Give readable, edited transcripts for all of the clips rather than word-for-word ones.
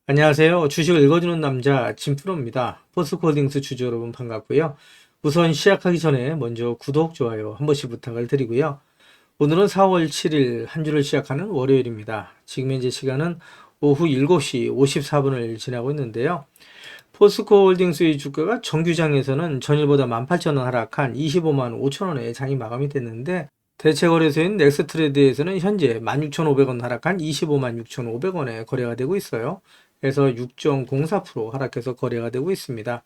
안녕하세요. 주식을 읽어주는 남자 진프로입니다. 포스코홀딩스 주주 여러분 반갑고요. 우선 시작하기 전에 먼저 구독, 좋아요 한 번씩 부탁을 드리고요. 오늘은 4월 7일 한 주를 시작하는 월요일입니다. 지금 현재 시간은 오후 7시 54분을 지나고 있는데요. 포스코홀딩스의 주가가 정규장에서는 전일보다 18,000원 하락한 25만 5천원에 장이 마감이 됐는데 대체거래소인 넥스트레드에서는 현재 16,500원 하락한 25만 6,500원에 거래가 되고 있어요. 그래서 6.04% 하락해서 거래가 되고 있습니다.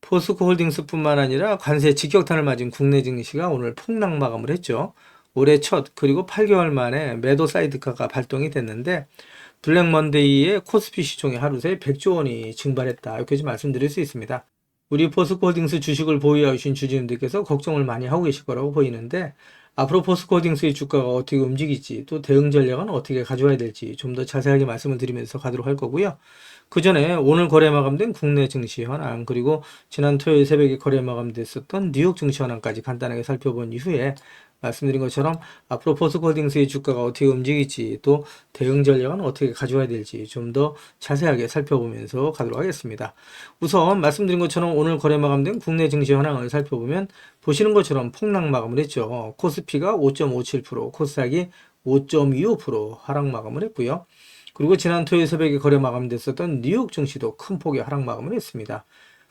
포스코홀딩스뿐만 아니라 관세 직격탄을 맞은 국내 증시가 오늘 폭락 마감을 했죠. 올해 첫 그리고 8개월 만에 매도 사이드카가 발동이 됐는데 블랙 먼데이에 코스피 시총이 하루 새 100조 원이 증발했다. 이렇게 좀 말씀드릴 수 있습니다. 우리 포스코홀딩스 주식을 보유하신 주주님들께서 걱정을 많이 하고 계실 거라고 보이는데 앞으로 포스코홀딩스의 주가가 어떻게 움직일지 또 대응 전략은 어떻게 가져와야 될지 좀 더 자세하게 말씀을 드리면서 가도록 할 거고요. 그 전에 오늘 거래 마감된 국내 증시 현황 그리고 지난 토요일 새벽에 거래 마감됐었던 뉴욕 증시 현황까지 간단하게 살펴본 이후에 말씀드린 것처럼 앞으로 포스코홀딩스의 주가가 어떻게 움직일지 또 대응 전략은 어떻게 가져와야 될지 좀 더 자세하게 살펴보면서 가도록 하겠습니다. 우선 말씀드린 것처럼 오늘 거래 마감된 국내 증시 현황을 살펴보면 보시는 것처럼 폭락 마감을 했죠. 코스피가 5.57%, 코스닥이 5.25% 하락 마감을 했고요. 그리고 지난 토요일 새벽에 거래 마감됐었던 뉴욕 증시도 큰 폭의 하락 마감을 했습니다.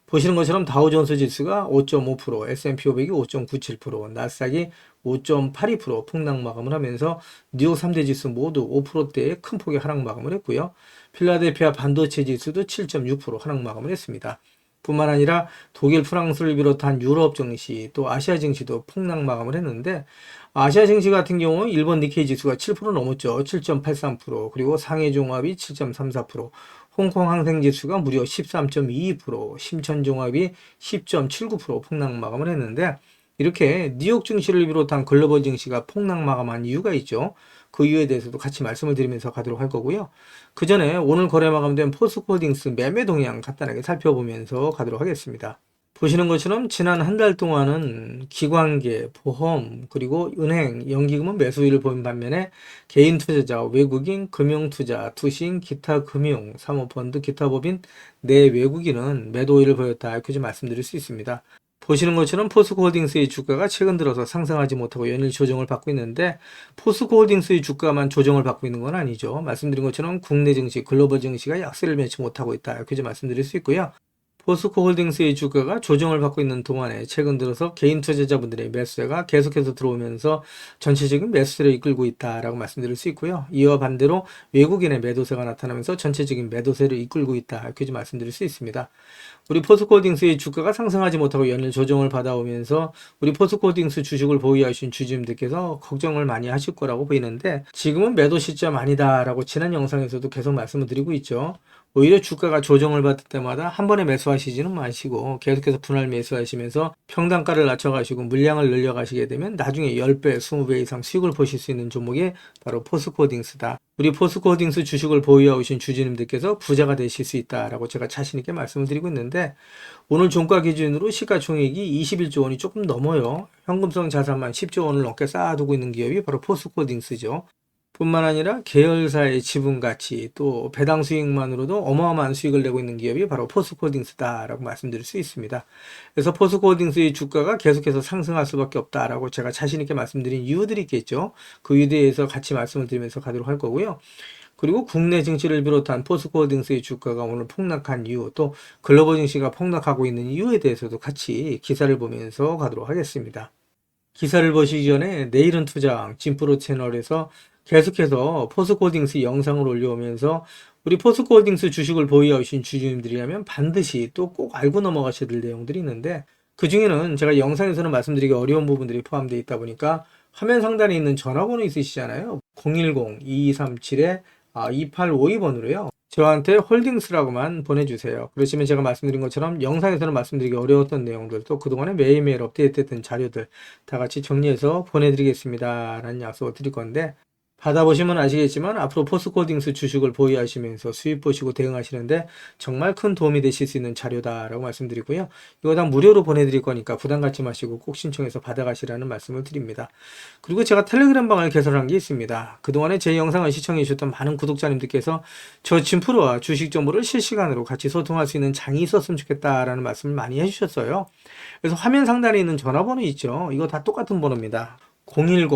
보시는 것처럼 다우존스 지수가 5.5%, S&P 500이 5.97%, 나스닥이 5.82% 폭락 마감을 하면서 뉴욕 3대 지수 모두 5%대의 큰 폭의 하락 마감을 했고요. 필라델피아 반도체 지수도 7.6% 하락 마감을 했습니다. 뿐만 아니라 독일, 프랑스를 비롯한 유럽 증시 또 아시아 증시도 폭락 마감을 했는데 아시아 증시 같은 경우 일본 니케이 지수가 7% 넘었죠. 7.83% 그리고 상해 종합이 7.34%, 홍콩 항생 지수가 무려 13.22%, 심천 종합이 10.79% 폭락 마감을 했는데 이렇게 뉴욕 증시를 비롯한 글로벌 증시가 폭락 마감한 이유가 있죠. 그 이유에 대해서도 같이 말씀을 드리면서 가도록 할 거고요. 그 전에 오늘 거래 마감된 포스코홀딩스 매매 동향 간단하게 살펴보면서 가도록 하겠습니다. 보시는 것처럼 지난 한 달 동안은 기관계, 보험, 그리고 은행, 연기금은 매수율을 보인 반면에 개인 투자자, 외국인, 금융투자, 투신, 기타 금융, 사모펀드, 기타 법인, 내 외국인은 매도율을 보였다. 이렇게 좀 말씀드릴 수 있습니다. 보시는 것처럼 포스코홀딩스의 주가가 최근 들어서 상승하지 못하고 연일 조정을 받고 있는데 포스코홀딩스의 주가만 조정을 받고 있는 건 아니죠. 말씀드린 것처럼 국내 증시, 글로벌 증시가 약세를 맺지 못하고 있다. 이렇게 좀 말씀드릴 수 있고요. 포스코홀딩스의 주가가 조정을 받고 있는 동안에 최근 들어서 개인 투자자분들의 매수세가 계속해서 들어오면서 전체적인 매수세를 이끌고 있다라고 말씀드릴 수 있고요. 이와 반대로 외국인의 매도세가 나타나면서 전체적인 매도세를 이끌고 있다. 이렇게 좀 말씀드릴 수 있습니다. 우리 포스코홀딩스의 주가가 상승하지 못하고 연일 조정을 받아오면서 우리 포스코홀딩스 주식을 보유하신 주주님들께서 걱정을 많이 하실 거라고 보이는데 지금은 매도 시점 아니다라고 지난 영상에서도 계속 말씀을 드리고 있죠. 오히려 주가가 조정을 받을 때마다 한 번에 매수하시지는 마시고 계속해서 분할 매수하시면서 평단가를 낮춰가시고 물량을 늘려가시게 되면 나중에 10배, 20배 이상 수익을 보실 수 있는 종목이 바로 포스코홀딩스다. 우리 포스코홀딩스 주식을 보유하신 주주님들께서 부자가 되실 수 있다라고 제가 자신있게 말씀을 드리고 있는데 오늘 종가 기준으로 시가총액이 21조 원이 조금 넘어요. 현금성 자산만 10조 원을 넘게 쌓아두고 있는 기업이 바로 포스코홀딩스죠. 뿐만 아니라 계열사의 지분 가치 또 배당 수익만으로도 어마어마한 수익을 내고 있는 기업이 바로 포스코홀딩스다라고 말씀드릴 수 있습니다. 그래서 포스코홀딩스의 주가가 계속해서 상승할 수밖에 없다라고 제가 자신 있게 말씀드린 이유들이 있겠죠. 그 이유에 대해서 같이 말씀을 드리면서 가도록 할 거고요. 그리고 국내 증시를 비롯한 포스코홀딩스의 주가가 오늘 폭락한 이유 또 글로벌 증시가 폭락하고 있는 이유에 대해서도 같이 기사를 보면서 가도록 하겠습니다. 기사를 보시기 전에 내일은 투자왕 진프로 채널에서 계속해서 포스코홀딩스 영상을 올려오면서 우리 포스코홀딩스 주식을 보유하신 주주님들이라면 반드시 또 꼭 알고 넘어가셔야 될 내용들이 있는데 그 중에는 제가 영상에서는 말씀드리기 어려운 부분들이 포함되어 있다 보니까 화면 상단에 있는 전화번호 있으시잖아요. 010-2237-2852번으로요. 저한테 홀딩스라고만 보내주세요. 그러시면 제가 말씀드린 것처럼 영상에서는 말씀드리기 어려웠던 내용들 또 그동안에 매일매일 업데이트했던 자료들 다 같이 정리해서 보내드리겠습니다 라는 약속을 드릴 건데 받아보시면 아시겠지만 앞으로 포스코딩스 주식을 보유하시면서 수익 보시고 대응하시는데 정말 큰 도움이 되실 수 있는 자료다라고 말씀드리고요. 이거 다 무료로 보내드릴 거니까 부담 갖지 마시고 꼭 신청해서 받아가시라는 말씀을 드립니다. 그리고 제가 텔레그램 방을 개설한 게 있습니다. 그동안에 제 영상을 시청해 주셨던 많은 구독자님들께서 저 진프로와 주식 정보를 실시간으로 같이 소통할 수 있는 장이 있었으면 좋겠다라는 말씀을 많이 해주셨어요. 그래서 화면 상단에 있는 전화번호 있죠. 이거 다 똑같은 번호입니다. 010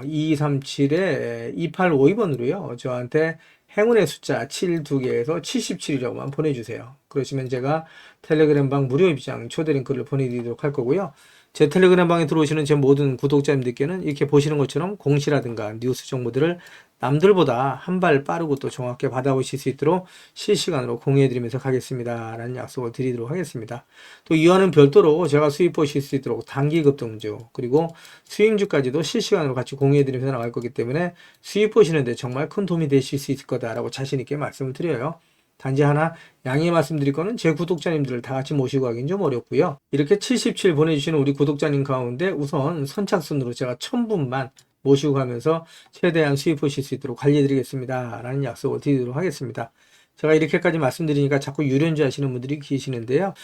2237-2852번으로요. 저한테 행운의 숫자 7 2개에서 77이라고만 보내주세요. 그러시면 제가 텔레그램 방 무료 입장 초대 링크를 보내드리도록 할 거고요. 제 텔레그램 방에 들어오시는 제 모든 구독자님들께는 이렇게 보시는 것처럼 공시라든가 뉴스 정보들을 남들보다 한 발 빠르고 또 정확하게 받아보실 수 있도록 실시간으로 공유해드리면서 가겠습니다 라는 약속을 드리도록 하겠습니다. 또 이와는 별도로 제가 수익 보실 수 있도록 단기 급등주 그리고 수익주까지도 실시간으로 같이 공유해드리면서 나갈 거기 때문에 수익 보시는데 정말 큰 도움이 되실 수 있을 거다라고 자신 있게 말씀을 드려요. 단지 하나 양해 말씀드릴 거는 제 구독자님들을 다 같이 모시고 하긴 좀 어렵고요. 이렇게 77 보내주시는 우리 구독자님 가운데 우선 선착순으로 제가 1000분만 모시고 가면서 최대한 수익 보실 수 있도록 관리해드리겠습니다 라는 약속을 드리도록 하겠습니다. 제가 이렇게까지 말씀드리니까 자꾸 유료인지 하시는 분들이 계시는데요.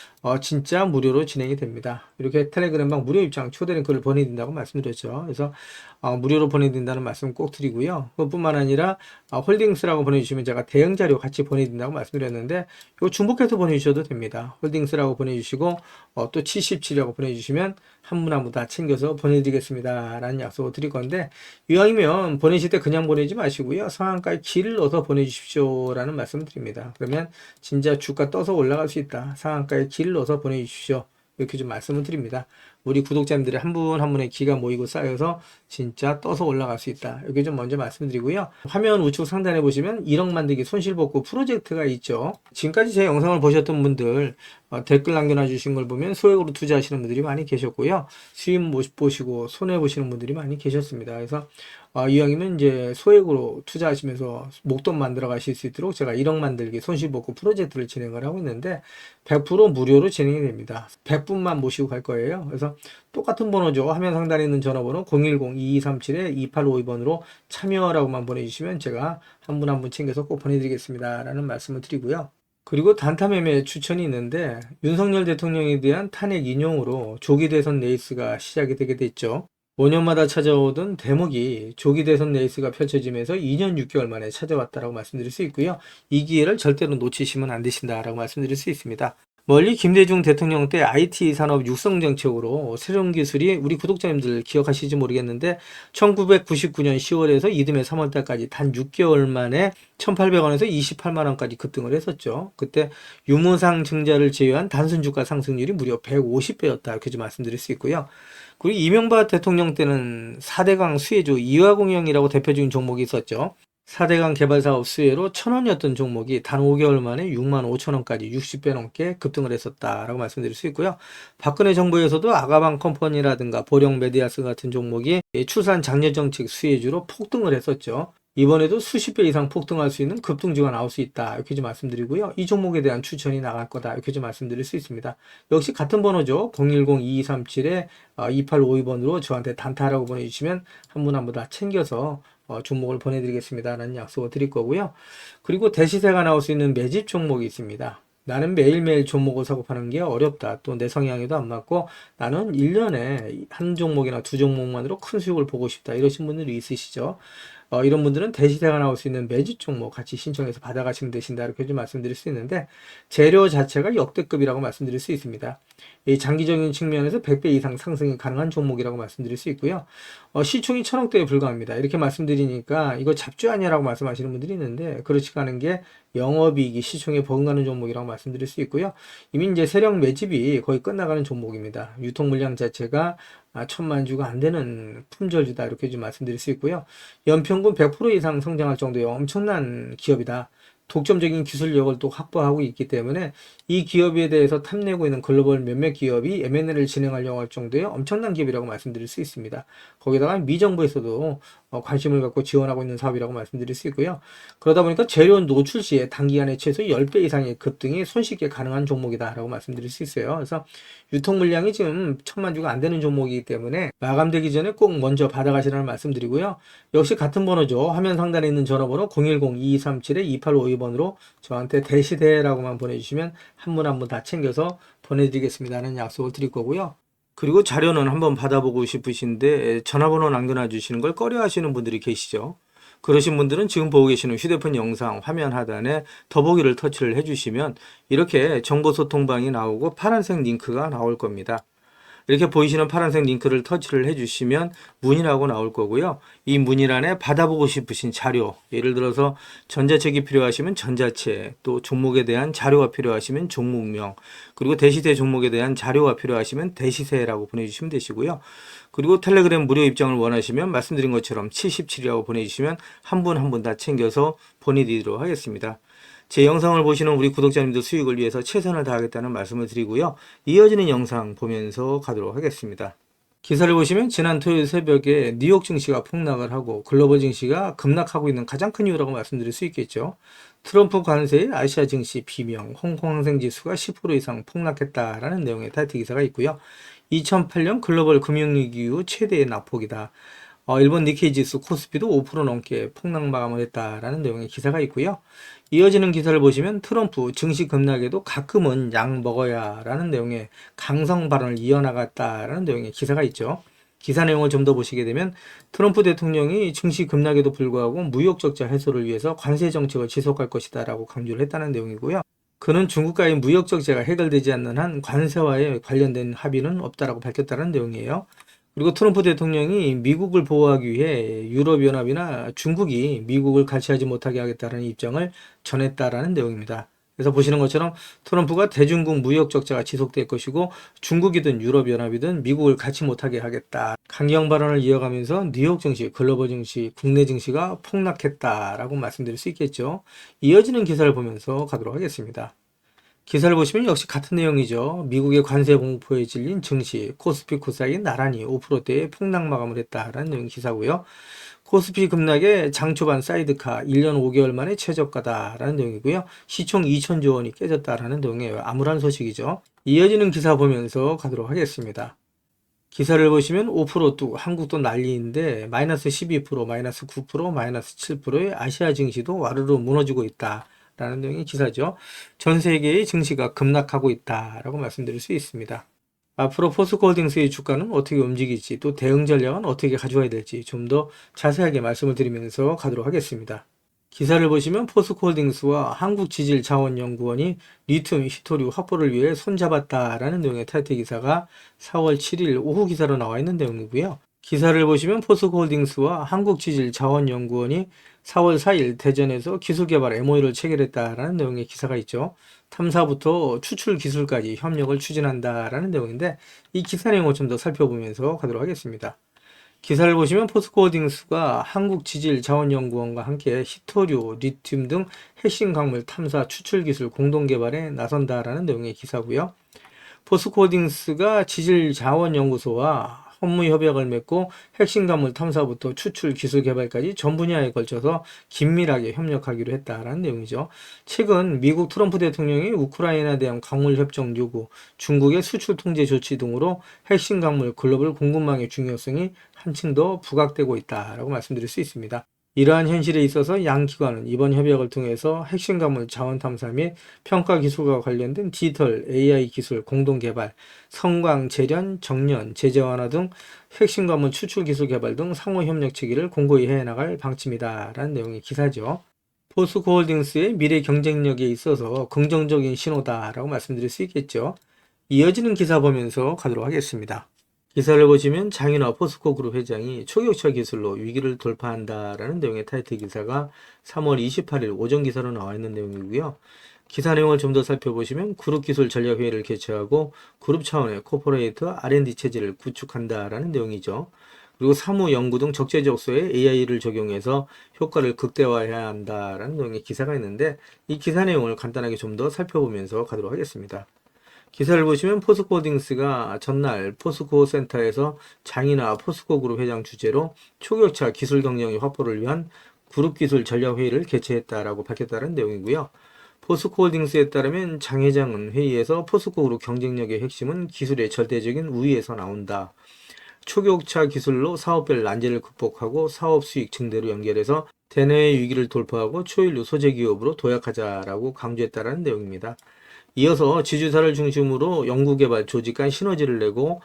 진짜 무료로 진행이 됩니다. 이렇게 텔레그램방 무료 입장 초대 링크를 보내드린다고 말씀드렸죠. 그래서 무료로 보내드린다는 말씀 꼭 드리고요. 그것뿐만 아니라 홀딩스라고 보내주시면 제가 대응 자료 같이 보내드린다고 말씀드렸는데 이거 중복해서 보내주셔도 됩니다. 홀딩스라고 보내주시고 또 77이라고 보내주시면 한 분 한 분 다 챙겨서 보내드리겠습니다 라는 약속을 드릴 건데 이왕이면 보내실 때 그냥 보내지 마시고요. 상한가에 길을 넣어서 보내주십시오 라는 말씀을 드립니다. 그러면 진짜 주가 떠서 올라갈 수 있다. 상한가에 길을 넣어서 보내주십시오. 이렇게 좀 말씀을 드립니다. 우리 구독자님들이 한 분 한 분의 기가 모이고 쌓여서 진짜 떠서 올라갈 수 있다. 이렇게 좀 먼저 말씀드리고요. 화면 우측 상단에 보시면 1억 만들기 손실복구 프로젝트가 있죠. 지금까지 제 영상을 보셨던 분들 댓글 남겨놔 주신 걸 보면 소액으로 투자하시는 분들이 많이 계셨고요. 수익 못 보시고 손해 보시는 분들이 많이 계셨습니다. 그래서 이왕이면 이제 소액으로 투자하시면서 목돈 만들어 가실 수 있도록 제가 1억 만들기 손실복구 프로젝트를 진행을 하고 있는데 100% 무료로 진행이 됩니다. 100분만 모시고 갈 거예요. 그래서 똑같은 번호죠. 화면 상단에 있는 전화번호 010-2237-2852번으로 참여라고만 보내주시면 제가 한 분 한 분 챙겨서 꼭 보내드리겠습니다 라는 말씀을 드리고요. 그리고 단타 매매 추천이 있는데 윤석열 대통령에 대한 탄핵 인용으로 조기 대선 레이스가 시작이 되게 됐죠. 5년마다 찾아오던 대목이 조기 대선 레이스가 펼쳐지면서 2년 6개월 만에 찾아왔다라고 말씀드릴 수 있고요. 이 기회를 절대로 놓치시면 안 되신다라고 말씀드릴 수 있습니다. 멀리 김대중 대통령 때 IT 산업 육성 정책으로 새로운 기술이 우리 구독자님들 기억하실지 모르겠는데 1999년 10월에서 이듬해 3월달까지 단 6개월 만에 1,800원에서 28만원까지 급등을 했었죠. 그때 유무상 증자를 제외한 단순 주가 상승률이 무려 150배였다 이렇게 좀 말씀드릴 수 있고요. 그리고 이명박 대통령 때는 4대강 수혜주 이화공영이라고 대표적인 종목이 있었죠. 4대강 개발사업 수혜로 1,000원이었던 종목이 단 5개월 만에 65,000원까지 60배 넘게 급등을 했었다라고 말씀드릴 수 있고요. 박근혜 정부에서도 아가방 컴퍼니라든가 보령 메디아스 같은 종목이 추산 장려 정책 수혜주로 폭등을 했었죠. 이번에도 수십 배 이상 폭등할 수 있는 급등주가 나올 수 있다 이렇게 좀 말씀드리고요. 이 종목에 대한 추천이 나갈 거다 이렇게 좀 말씀드릴 수 있습니다. 역시 같은 번호죠. 010-2237-2852번으로 저한테 단타라고 보내주시면 한 분 한 분 다 챙겨서 종목을 보내드리겠습니다 라는 약속을 드릴 거고요. 그리고 대시세가 나올 수 있는 매집 종목이 있습니다. 나는 매일매일 종목을 사고 파는 게 어렵다. 또 내 성향에도 안 맞고 나는 1년에 한 종목이나 두 종목만으로 큰 수익을 보고 싶다. 이러신 분들이 있으시죠. 이런 분들은 대시세가 나올 수 있는 매집 종목 같이 신청해서 받아가시면 되신다. 이렇게 좀 말씀드릴 수 있는데 재료 자체가 역대급이라고 말씀드릴 수 있습니다. 이 장기적인 측면에서 100배 이상 상승이 가능한 종목이라고 말씀드릴 수 있고요. 시총이 1,000억대에 불과합니다. 이렇게 말씀드리니까 이거 잡주 아니야라고 말씀하시는 분들이 있는데 그렇지가 않은 게 영업이익이 시총에 버금가는 종목이라고 말씀드릴 수 있고요. 이미 이제 세력 매집이 거의 끝나가는 종목입니다. 유통 물량 자체가 1,000만 주가 안 되는 품절주다 이렇게 좀 말씀드릴 수 있고요. 연평균 100% 이상 성장할 정도의 엄청난 기업이다. 독점적인 기술력을 또 확보하고 있기 때문에 이 기업에 대해서 탐내고 있는 글로벌 몇몇 기업이 M&A를 진행하려고 할 정도의 엄청난 기업이라고 말씀드릴 수 있습니다. 거기다가 미 정부에서도 관심을 갖고 지원하고 있는 사업이라고 말씀드릴 수 있고요. 그러다 보니까 재료 노출 시에 단기간에 최소 10배 이상의 급등이 손쉽게 가능한 종목이다라고 말씀드릴 수 있어요. 그래서 유통 물량이 지금 1000만 주가 안 되는 종목이기 때문에 마감되기 전에 꼭 먼저 받아가시라는 말씀드리고요. 역시 같은 번호죠. 화면 상단에 있는 전화번호 010-2237-2852번으로 저한테 대시대라고만 보내주시면 한 분 한 분 다 챙겨서 보내드리겠습니다는 약속을 드릴 거고요. 그리고 자료는 한번 받아보고 싶으신데 전화번호 남겨놔 주시는 걸 꺼려 하시는 분들이 계시죠. 그러신 분들은 지금 보고 계시는 휴대폰 영상 화면 하단에 더보기를 터치를 해주시면 이렇게 정보소통방이 나오고 파란색 링크가 나올 겁니다. 이렇게 보이시는 파란색 링크를 터치를 해주시면 문의라고 나올 거고요. 이 문의란에 받아보고 싶으신 자료, 예를 들어서 전자책이 필요하시면 전자책, 또 종목에 대한 자료가 필요하시면 종목명, 그리고 대시세 종목에 대한 자료가 필요하시면 대시세라고 보내주시면 되시고요. 그리고 텔레그램 무료 입장을 원하시면 말씀드린 것처럼 77이라고 보내주시면 한 분 한 분 다 챙겨서 보내드리도록 하겠습니다. 제 영상을 보시는 우리 구독자님들 수익을 위해서 최선을 다하겠다는 말씀을 드리고요. 이어지는 영상 보면서 가도록 하겠습니다. 기사를 보시면 지난 토요일 새벽에 뉴욕 증시가 폭락을 하고 글로벌 증시가 급락하고 있는 가장 큰 이유라고 말씀드릴 수 있겠죠. 트럼프 관세에 아시아 증시 비명, 홍콩 항생 지수가 10% 이상 폭락했다라는 내용의 타이틀 기사가 있고요. 2008년 글로벌 금융위기 이후 최대의 낙폭이다. 일본 니케이 지수 코스피도 5% 넘게 폭락 마감을 했다라는 내용의 기사가 있고요. 이어지는 기사를 보시면 트럼프 증시 급락에도 가끔은 약 먹어야 라는 내용의 강성 발언을 이어나갔다라는 내용의 기사가 있죠. 기사 내용을 좀 더 보시게 되면 트럼프 대통령이 증시 급락에도 불구하고 무역 적자 해소를 위해서 관세 정책을 지속할 것이다 라고 강조를 했다는 내용이고요. 그는 중국과의 무역 적자가 해결되지 않는 한 관세와의 관련된 합의는 없다라고 밝혔다는 내용이에요. 그리고 트럼프 대통령이 미국을 보호하기 위해 유럽연합이나 중국이 미국을 같이 하지 못하게 하겠다는 입장을 전했다라는 내용입니다. 그래서 보시는 것처럼 트럼프가 대중국 무역 적자가 지속될 것이고 중국이든 유럽연합이든 미국을 같이 못하게 하겠다. 강경 발언을 이어가면서 뉴욕 증시, 글로벌 증시, 국내 증시가 폭락했다라고 말씀드릴 수 있겠죠. 이어지는 기사를 보면서 가도록 하겠습니다. 기사를 보시면 역시 같은 내용이죠. 미국의 관세 공포에 질린 증시, 코스피 코스닥이 나란히 5%대의 폭락 마감을 했다라는 내용 기사고요. 코스피 급락의 장 초반 사이드카 1년 5개월 만에 최저가다라는 내용이고요. 시총 2천조 원이 깨졌다라는 내용의 암울한 소식이죠. 이어지는 기사 보면서 가도록 하겠습니다. 기사를 보시면 5%도 한국도 난리인데 마이너스 12%, 마이너스 9%, 마이너스 7%의 아시아 증시도 와르르 무너지고 있다. 라는 내용의 기사죠. 전 세계의 증시가 급락하고 있다라고 말씀드릴 수 있습니다. 앞으로 포스코홀딩스의 주가는 어떻게 움직일지 또 대응 전략은 어떻게 가져와야 될지 좀 더 자세하게 말씀을 드리면서 가도록 하겠습니다. 기사를 보시면 포스코홀딩스와 한국지질자원연구원이 리튬 히토류 확보를 위해 손잡았다라는 내용의 타이틀 기사가 4월 7일 오후 기사로 나와 있는 내용이고요. 기사를 보시면 포스코홀딩스와 한국지질자원연구원이 4월 4일 대전에서 기술개발 MOU를 체결했다라는 내용의 기사가 있죠. 탐사부터 추출 기술까지 협력을 추진한다라는 내용인데 이 기사 내용을 좀 더 살펴보면서 가도록 하겠습니다. 기사를 보시면 포스코홀딩스가 한국지질자원연구원과 함께 히토류, 리튬 등 핵심 광물 탐사 추출 기술 공동 개발에 나선다라는 내용의 기사고요. 포스코홀딩스가 지질자원연구소와 업무 협약을 맺고 핵심 광물 탐사부터 추출 기술 개발까지 전 분야에 걸쳐서 긴밀하게 협력하기로 했다라는 내용이죠. 최근 미국 트럼프 대통령이 우크라이나에 대한 광물 협정 요구, 중국의 수출 통제 조치 등으로 핵심 광물 글로벌 공급망의 중요성이 한층 더 부각되고 있다라고 말씀드릴 수 있습니다. 이러한 현실에 있어서 양 기관은 이번 협약을 통해서 핵심 광물 자원 탐사 및 평가 기술과 관련된 디지털 AI 기술 공동 개발, 성광, 재련, 정련, 제재 완화 등 핵심 광물 추출 기술 개발 등 상호 협력 체계를 공고히 해나갈 방침이다라는 내용의 기사죠. 포스코홀딩스의 미래 경쟁력에 있어서 긍정적인 신호다라고 말씀드릴 수 있겠죠. 이어지는 기사 보면서 가도록 하겠습니다. 기사를 보시면 장윤화 포스코그룹 회장이 초격차 기술로 위기를 돌파한다라는 내용의 타이틀 기사가 3월 28일 오전 기사로 나와 있는 내용이고요. 기사 내용을 좀 더 살펴보시면 그룹 기술 전략 회의를 개최하고 그룹 차원의 코퍼레이트 R&D 체제를 구축한다라는 내용이죠. 그리고 사무, 연구 등 적재적소에 AI를 적용해서 효과를 극대화해야 한다라는 내용의 기사가 있는데 이 기사 내용을 간단하게 좀 더 살펴보면서 가도록 하겠습니다. 기사를 보시면 포스코홀딩스가 전날 포스코 센터에서 장이나 포스코 그룹 회장 주재로 초격차 기술 경쟁 확보를 위한 그룹 기술 전략 회의를 개최했다라고 밝혔다는 내용이고요. 포스코홀딩스에 따르면 장 회장은 회의에서 포스코 그룹 경쟁력의 핵심은 기술의 절대적인 우위에서 나온다. 초격차 기술로 사업별 난제를 극복하고 사업 수익 증대로 연결해서 대내외 위기를 돌파하고 초일류 소재 기업으로 도약하자라고 강조했다는 내용입니다. 이어서 지주사를 중심으로 연구개발 조직 간 시너지를 내고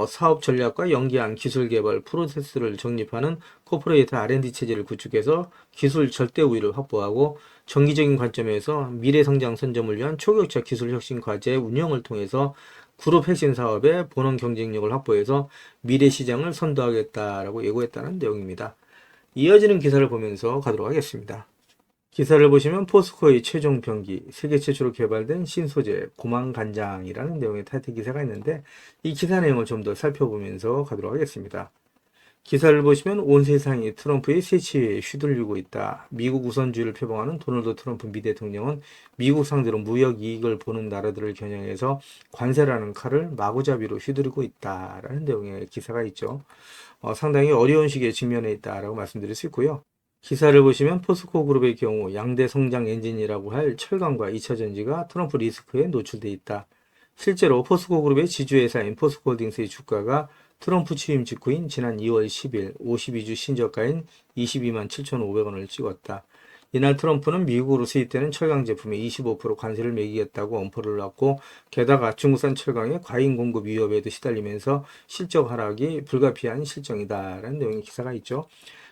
사업 전략과 연계한 기술 개발 프로세스를 정립하는 코퍼레이트 R&D 체제를 구축해서 기술 절대 우위를 확보하고 정기적인 관점에서 미래 성장 선점을 위한 초격차 기술 혁신 과제 운영을 통해서 그룹 핵심 사업의 본원 경쟁력을 확보해서 미래 시장을 선도하겠다라고 예고했다는 내용입니다. 이어지는 기사를 보면서 가도록 하겠습니다. 기사를 보시면 포스코의 최종 병기, 세계 최초로 개발된 신소재 고망간장이라는 내용의 타이틀 기사가 있는데 이 기사 내용을 좀 더 살펴보면서 가도록 하겠습니다. 기사를 보시면 온 세상이 트럼프의 세치에 휘둘리고 있다. 미국 우선주의를 표방하는 도널드 트럼프 미 대통령은 미국 상대로 무역 이익을 보는 나라들을 겨냥해서 관세라는 칼을 마구잡이로 휘두르고 있다라는 내용의 기사가 있죠. 상당히 어려운 시기에 직면해 있다라고 말씀드릴 수 있고요. 기사를 보시면 포스코 그룹의 경우 양대 성장 엔진이라고 할 철강과 2차전지가 트럼프 리스크에 노출돼 있다. 실제로 포스코 그룹의 지주회사인 포스코홀딩스의 주가가 트럼프 취임 직후인 지난 2월 10일 52주 신저가인 22만 7,500원을 찍었다. 이날 트럼프는 미국으로 수입되는 철강 제품에 25% 관세를 매기겠다고 엄포를 놨고 게다가 중국산 철강의 과잉 공급 위협에도 시달리면서 실적 하락이 불가피한 실정이다라는 내용의 기사가 있죠.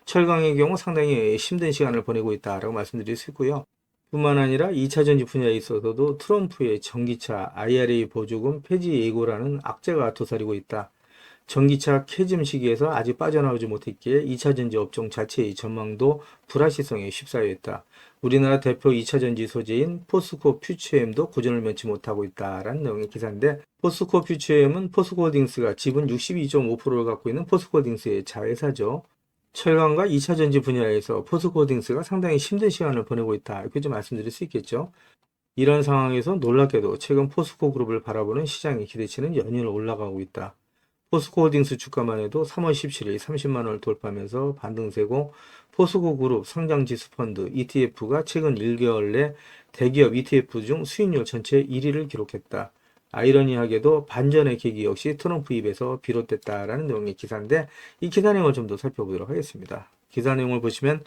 철강의 경우 상당히 힘든 시간을 보내고 있다라고 말씀드릴 수 있고요. 뿐만 아니라 2차전지 분야에 있어서도 트럼프의 전기차 IRA 보조금 폐지 예고라는 악재가 도사리고 있다. 전기차 캐즘 시기에서 아직 빠져나오지 못했기에 2차전지 업종 자체의 전망도 불확실성에 휩싸여있다. 우리나라 대표 2차전지 소재인 포스코 퓨처엠도 고전을 면치 못하고 있다라는 내용의 기사인데 포스코 퓨처엠은 포스코홀딩스가 지분 62.5%를 갖고 있는 포스코홀딩스의 자회사죠. 철강과 2차전지 분야에서 포스코홀딩스가 상당히 힘든 시간을 보내고 있다. 이렇게 좀 말씀드릴 수 있겠죠. 이런 상황에서 놀랍게도 최근 포스코 그룹을 바라보는 시장의 기대치는 연일 올라가고 있다. 포스코홀딩스 주가만 해도 3월 17일 30만원을 돌파하면서 반등세고 포스코 그룹 상장지수 펀드 ETF가 최근 1개월 내 대기업 ETF 중 수익률 전체 1위를 기록했다. 아이러니하게도 반전의 계기 역시 트럼프 입에서 비롯됐다라는 내용의 기사인데 이 기사 내용을 좀 더 살펴보도록 하겠습니다. 기사 내용을 보시면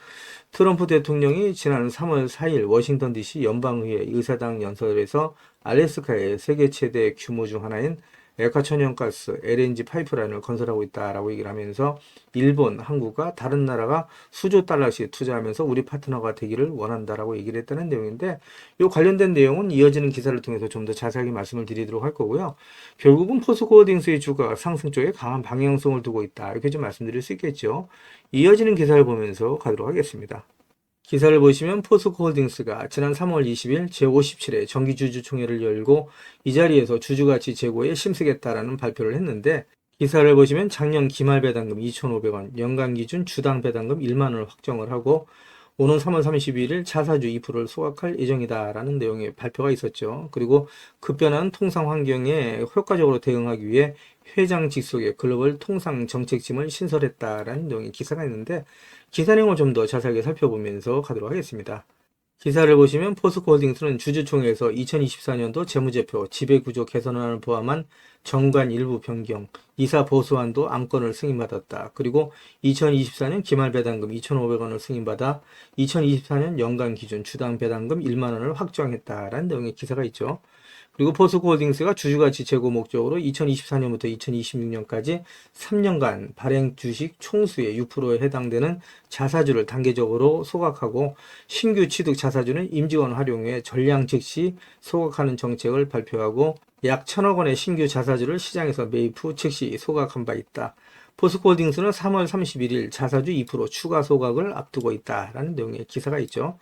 트럼프 대통령이 지난 3월 4일 워싱턴 DC 연방의회 의사당 연설에서 알래스카의 세계 최대 규모 중 하나인 액화천연가스 LNG 파이프라인을 건설하고 있다라고 얘기를 하면서 일본, 한국과 다른 나라가 수조 달러씩 투자하면서 우리 파트너가 되기를 원한다라고 얘기를 했다는 내용인데 이 관련된 내용은 이어지는 기사를 통해서 좀 더 자세하게 말씀을 드리도록 할 거고요. 결국은 포스코홀딩스의 주가가 상승 쪽에 강한 방향성을 두고 있다. 이렇게 좀 말씀드릴 수 있겠죠. 이어지는 기사를 보면서 가도록 하겠습니다. 기사를 보시면 포스코홀딩스가 지난 3월 20일 제57회 정기주주총회를 열고 이 자리에서 주주가치 제고에 심쓰겠다라는 발표를 했는데 기사를 보시면 작년 기말 배당금 2,500원, 연간 기준 주당 배당금 1만원을 확정을 하고 오는 3월 31일 자사주 2%를 소각할 예정이다라는 내용의 발표가 있었죠. 그리고 급변한 통상 환경에 효과적으로 대응하기 위해 회장 직속의 글로벌 통상 정책팀을 신설했다라는 내용의 기사가 있는데 기사 내용을 좀 더 자세하게 살펴보면서 가도록 하겠습니다. 기사를 보시면 포스코홀딩스는 주주총회에서 2024년도 재무제표 지배구조 개선안을 포함한 정관 일부 변경, 이사 보수안도 안건을 승인받았다. 그리고 2024년 기말 배당금 2,500원을 승인받아 2024년 연간 기준 주당 배당금 1만원을 확정했다라는 내용의 기사가 있죠. 그리고 포스코홀딩스가 주주가치 제고 목적으로 2024년부터 2026년까지 3년간 발행 주식 총수의 6%에 해당되는 자사주를 단계적으로 소각하고 신규 취득 자사주는 임직원 활용에 전량 즉시 소각하는 정책을 발표하고 약 1,000억 원의 신규 자사주를 시장에서 매입 후 즉시 소각한 바 있다. 포스코홀딩스는 3월 31일 자사주 2% 추가 소각을 앞두고 있다라는 내용의 기사가 있죠.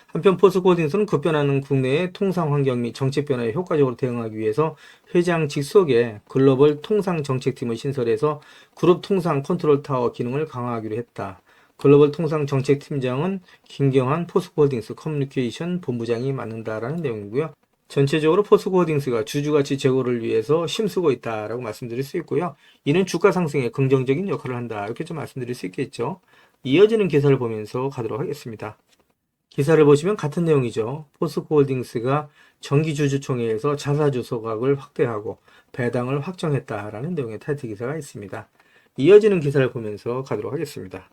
한편 포스코홀딩스는 급변하는 국내의 통상 환경 및 정책 변화에 효과적으로 대응하기 위해서 회장 직속의 글로벌 통상 정책팀을 신설해서 그룹 통상 컨트롤 타워 기능을 강화하기로 했다. 글로벌 통상 정책팀장은 김경환 포스코홀딩스 커뮤니케이션 본부장이 맡는다라는 내용이고요. 전체적으로 포스코홀딩스가 주주가치 제고를 위해서 힘쓰고 있다라고 말씀드릴 수 있고요. 이는 주가 상승에 긍정적인 역할을 한다. 이렇게 좀 말씀드릴 수 있겠죠. 이어지는 기사를 보면서 가도록 하겠습니다. 기사를 보시면 같은 내용이죠. 포스코홀딩스가 정기주주총회에서 자사주 소각을 확대하고 배당을 확정했다라는 내용의 타이틀 기사가 있습니다. 이어지는 기사를 보면서 가도록 하겠습니다.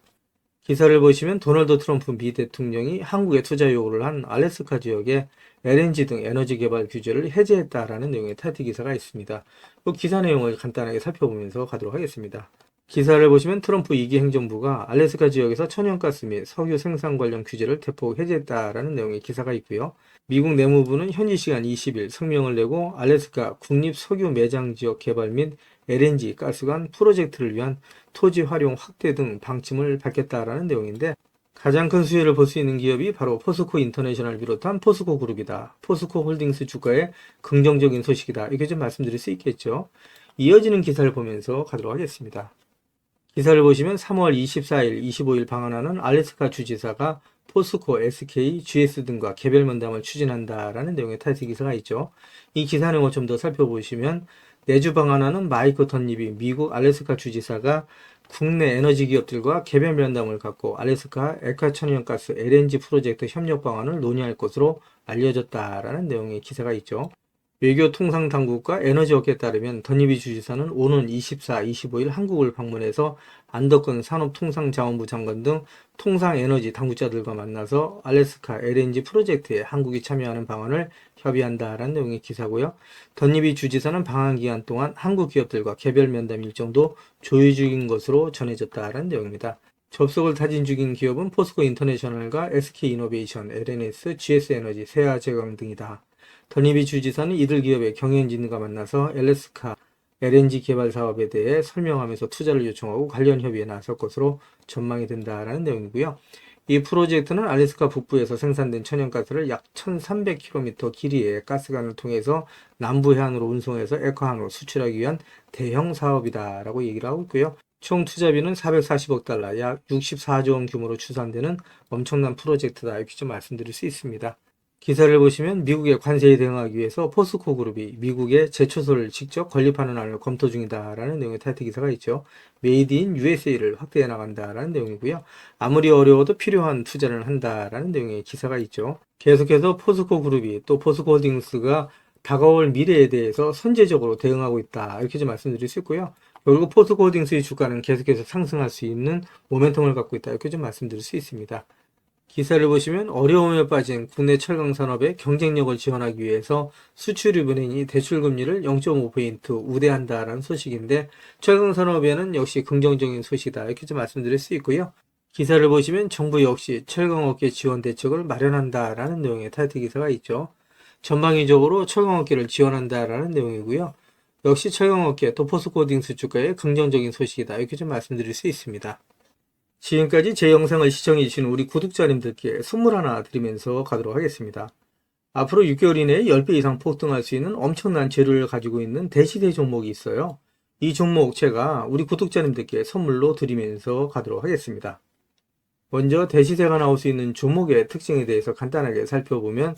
기사를 보시면 도널드 트럼프 미 대통령이 한국에 투자 요구를 한 알래스카 지역에 LNG 등 에너지 개발 규제를 해제했다라는 내용의 타이틀 기사가 있습니다. 그 기사 내용을 간단하게 살펴보면서 가도록 하겠습니다. 기사를 보시면 트럼프 2기 행정부가 알래스카 지역에서 천연가스 및 석유 생산 관련 규제를 대폭 해제했다라는 내용의 기사가 있고요. 미국 내무부는 현지 시간 20일 성명을 내고 알래스카 국립 석유 매장 지역 개발 및 LNG 가스관 프로젝트를 위한 토지 활용 확대 등 방침을 밝혔다라는 내용인데, 가장 큰 수혜를 볼 수 있는 기업이 바로 포스코 인터내셔널을 비롯한 포스코 그룹이다. 포스코 홀딩스 주가의 긍정적인 소식이다. 이렇게 좀 말씀드릴 수 있겠죠. 이어지는 기사를 보면서 가도록 하겠습니다. 기사를 보시면 3월 24일, 25일 방한하는 알래스카 주지사가 포스코, SK, GS 등과 개별 면담을 추진한다라는 내용의 타이틀 기사가 있죠. 이 기사 내용을 좀 더 살펴보시면 내주 방한하는 마이크 덧립이 미국 알래스카 주지사가 국내 에너지 기업들과 개별 면담을 갖고 알래스카 액화천연가스 LNG 프로젝트 협력 방안을 논의할 것으로 알려졌다라는 내용의 기사가 있죠. 외교통상당국과 에너지업계에 따르면 덧니비 주지사는 오는 24, 25일 한국을 방문해서 안덕건 산업통상자원부 장관 등 통상에너지 당국자들과 만나서 알래스카 LNG 프로젝트에 한국이 참여하는 방안을 협의한다라는 내용의 기사고요. 덧니비 주지사는 방한 기간 동안 한국 기업들과 개별 면담 일정도 조율 중인 것으로 전해졌다라는 내용입니다. 접속을 타진 중인 기업은 포스코 인터내셔널과 SK이노베이션, LNS, GS에너지, 세아제강 등이다. 덧니비 주지사는 이들 기업의 경영진과 만나서 알래스카 LNG 개발 사업에 대해 설명하면서 투자를 요청하고 관련 협의에 나설 것으로 전망이 된다라는 내용이고요. 이 프로젝트는 알래스카 북부에서 생산된 천연가스를 약 1300km 길이의 가스관을 통해서 남부 해안으로 운송해서 액화항으로 수출하기 위한 대형 사업이다라고 얘기를 하고 있고요. 총 투자비는 440억 달러, 약 64조 원 규모로 추산되는 엄청난 프로젝트다, 이렇게 좀 말씀드릴 수 있습니다. 기사를 보시면 미국의 관세에 대응하기 위해서 포스코 그룹이 미국의 제초소를 직접 건립하는 안을 검토 중이다라는 내용의 타이틀 기사가 있죠. 메이드 인 USA를 확대해 나간다라는 내용이고요. 아무리 어려워도 필요한 투자를 한다라는 내용의 기사가 있죠. 계속해서 포스코 그룹이 또 포스코 홀딩스가 다가올 미래에 대해서 선제적으로 대응하고 있다, 이렇게 좀 말씀드릴 수 있고요. 결국 포스코 홀딩스의 주가는 계속해서 상승할 수 있는 모멘텀을 갖고 있다, 이렇게 좀 말씀드릴 수 있습니다. 기사를 보시면 어려움에 빠진 국내 철강 산업의 경쟁력을 지원하기 위해서 수출입은행이 대출금리를 0.5포인트 우대한다라는 소식인데, 철강 산업에는 역시 긍정적인 소식이다, 이렇게 좀 말씀드릴 수 있고요. 기사를 보시면 정부 역시 철강업계 지원 대책을 마련한다라는 내용의 타이틀 기사가 있죠. 전방위적으로 철강업계를 지원한다라는 내용이고요. 역시 철강업계 또 포스코홀딩스 주가의 긍정적인 소식이다, 이렇게 좀 말씀드릴 수 있습니다. 지금까지 제 영상을 시청해주신 우리 구독자님들께 선물 하나 드리면서 가도록 하겠습니다. 앞으로 6개월 이내에 10배 이상 폭등할 수 있는 엄청난 재료를 가지고 있는 대시대 종목이 있어요. 이 종목 제가 우리 구독자님들께 선물로 드리면서 가도록 하겠습니다. 먼저 대시세가 나올 수 있는 종목의 특징에 대해서 간단하게 살펴보면,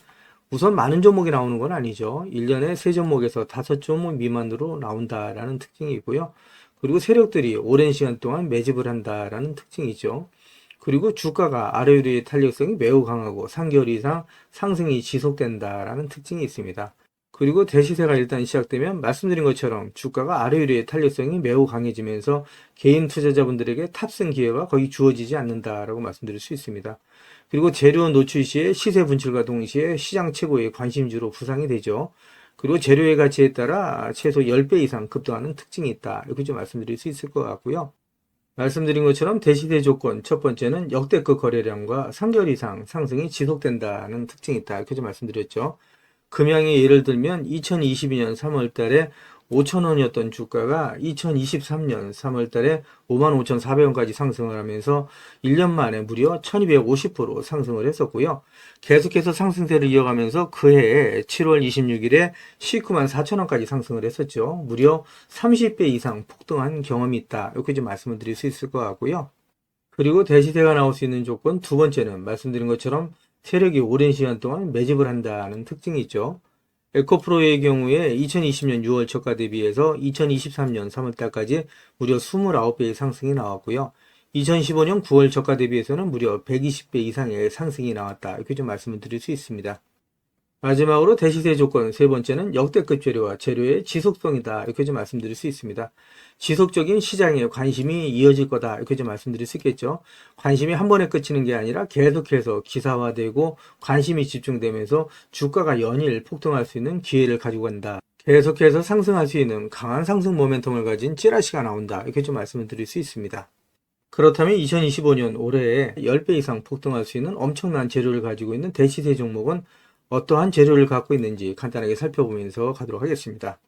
우선 많은 종목이 나오는 건 아니죠. 1년에 3종목에서 5종목 미만으로 나온다라는 특징이 있고요. 그리고 세력들이 오랜 시간 동안 매집을 한다라는 특징이죠. 그리고 주가가 아래위로의 탄력성이 매우 강하고 3개월 이상 상승이 지속된다라는 특징이 있습니다. 그리고 대시세가 일단 시작되면 말씀드린 것처럼 주가가 아래위로의 탄력성이 매우 강해지면서 개인 투자자분들에게 탑승 기회가 거의 주어지지 않는다라고 말씀드릴 수 있습니다. 그리고 재료 노출 시에 시세 분출과 동시에 시장 최고의 관심주로 부상이 되죠. 그리고 재료의 가치에 따라 최소 10배 이상 급등하는 특징이 있다, 이렇게 좀 말씀드릴 수 있을 것 같고요. 말씀드린 것처럼 대시대 조건 첫 번째는 역대급 거래량과 3개월 이상 상승이 지속된다는 특징이 있다, 이렇게 좀 말씀드렸죠. 금양의 예를 들면 2022년 3월 달에 5,000원이었던 주가가 2023년 3월 달에 55,400원까지 상승을 하면서 1년 만에 무려 1250% 상승을 했었고요. 계속해서 상승세를 이어가면서 그해 7월 26일에 194,000원까지 상승을 했었죠. 무려 30배 이상 폭등한 경험이 있다, 이렇게 좀 말씀을 드릴 수 있을 것 같고요. 그리고 대시세가 나올 수 있는 조건 두 번째는 말씀드린 것처럼 세력이 오랜 시간 동안 매집을 한다는 특징이 있죠. 에코프로의 경우에 2020년 6월 저가 대비해서 2023년 3월달까지 무려 29배의 상승이 나왔고요. 2015년 9월 저가 대비해서는 무려 120배 이상의 상승이 나왔다. 이렇게 좀 말씀을 드릴 수 있습니다. 마지막으로 대시세 조건 세 번째는 역대급 재료와 재료의 지속성이다. 이렇게 좀 말씀드릴 수 있습니다. 지속적인 시장에 관심이 이어질 거다. 이렇게 좀 말씀드릴 수 있겠죠. 관심이 한 번에 그치는 게 아니라 계속해서 기사화되고 관심이 집중되면서 주가가 연일 폭등할 수 있는 기회를 가지고 간다. 계속해서 상승할 수 있는 강한 상승 모멘텀을 가진 찌라시가 나온다. 이렇게 좀 말씀을 드릴 수 있습니다. 그렇다면 2025년 올해에 10배 이상 폭등할 수 있는 엄청난 재료를 가지고 있는 대시세 종목은 어떠한 재료를 갖고 있는지 간단하게 살펴보면서 가도록 하겠습니다.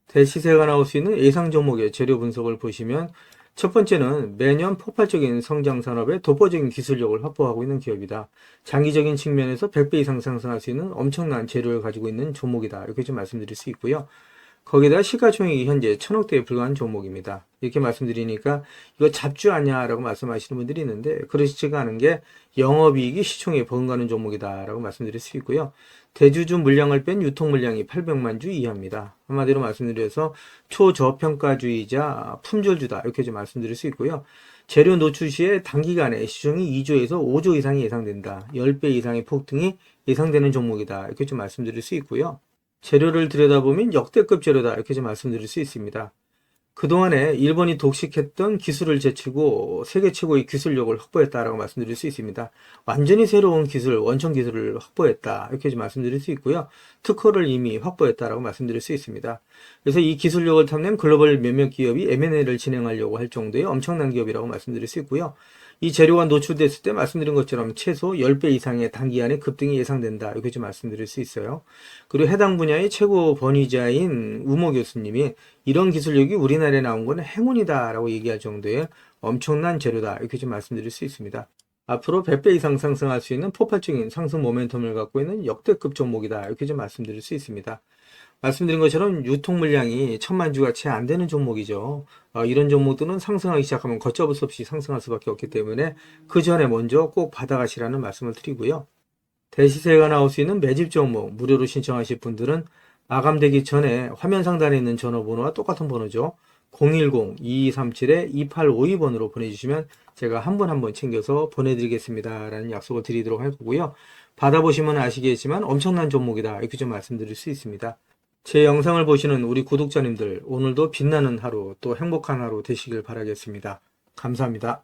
대시세가 나올 수 있는 예상 종목의 재료 분석을 보시면 첫 번째는 매년 폭발적인 성장 산업에 독보적인 기술력을 확보하고 있는 기업이다. 장기적인 측면에서 100배 이상 상승할 수 있는 엄청난 재료를 가지고 있는 종목이다. 이렇게 좀 말씀드릴 수 있고요. 거기다 시가총액이 현재 1000억대에 불과한 종목입니다. 이렇게 말씀드리니까 이거 잡주 아니야라고 말씀하시는 분들이 있는데 그러시지가 않은 게 영업이익이 시총에 버금가는 종목이다라고 말씀드릴 수 있고요. 대주주 물량을 뺀 유통 물량이 800만 주 이하입니다. 한마디로 말씀드려서 초저평가주의자 품절주다 이렇게 좀 말씀드릴 수 있고요. 재료 노출 시에 단기간에 시총이 2조에서 5조 이상이 예상된다. 10배 이상의 폭등이 예상되는 종목이다. 이렇게 좀 말씀드릴 수 있고요. 재료를 들여다보면 역대급 재료다 이렇게 좀 말씀드릴 수 있습니다. 그동안에 일본이 독식했던 기술을 제치고 세계 최고의 기술력을 확보했다라고 말씀드릴 수 있습니다. 완전히 새로운 기술, 원천 기술을 확보했다 이렇게 좀 말씀드릴 수 있고요. 특허를 이미 확보했다라고 말씀드릴 수 있습니다. 그래서 이 기술력을 탐낸 글로벌 몇몇 기업이 M&A를 진행하려고 할 정도의 엄청난 기업이라고 말씀드릴 수 있고요. 이 재료가 노출됐을 때 말씀드린 것처럼 최소 10배 이상의 단기간에 급등이 예상된다. 이렇게 좀 말씀드릴 수 있어요. 그리고 해당 분야의 최고 권위자인 우모 교수님이 이런 기술력이 우리나라에 나온 건 행운이다 라고 얘기할 정도의 엄청난 재료다. 이렇게 좀 말씀드릴 수 있습니다. 앞으로 100배 이상 상승할 수 있는 폭발적인 상승 모멘텀을 갖고 있는 역대급 종목이다. 이렇게 좀 말씀드릴 수 있습니다. 말씀드린 것처럼 유통 물량이 1000만 주가 채 안 되는 종목이죠. 이런 종목들은 상승하기 시작하면 걷잡을 수 없이 상승할 수밖에 없기 때문에 그 전에 먼저 꼭 받아가시라는 말씀을 드리고요. 대시세가 나올 수 있는 매집 종목 무료로 신청하실 분들은 마감되기 전에 화면 상단에 있는 전화번호와 똑같은 번호죠. 010-2237-2852번으로 보내주시면 제가 한 분 한 분 챙겨서 보내드리겠습니다. 라는 약속을 드리도록 할 거고요. 받아보시면 아시겠지만 엄청난 종목이다. 이렇게 좀 말씀드릴 수 있습니다. 제 영상을 보시는 우리 구독자님들 오늘도 빛나는 하루 또 행복한 하루 되시길 바라겠습니다. 감사합니다.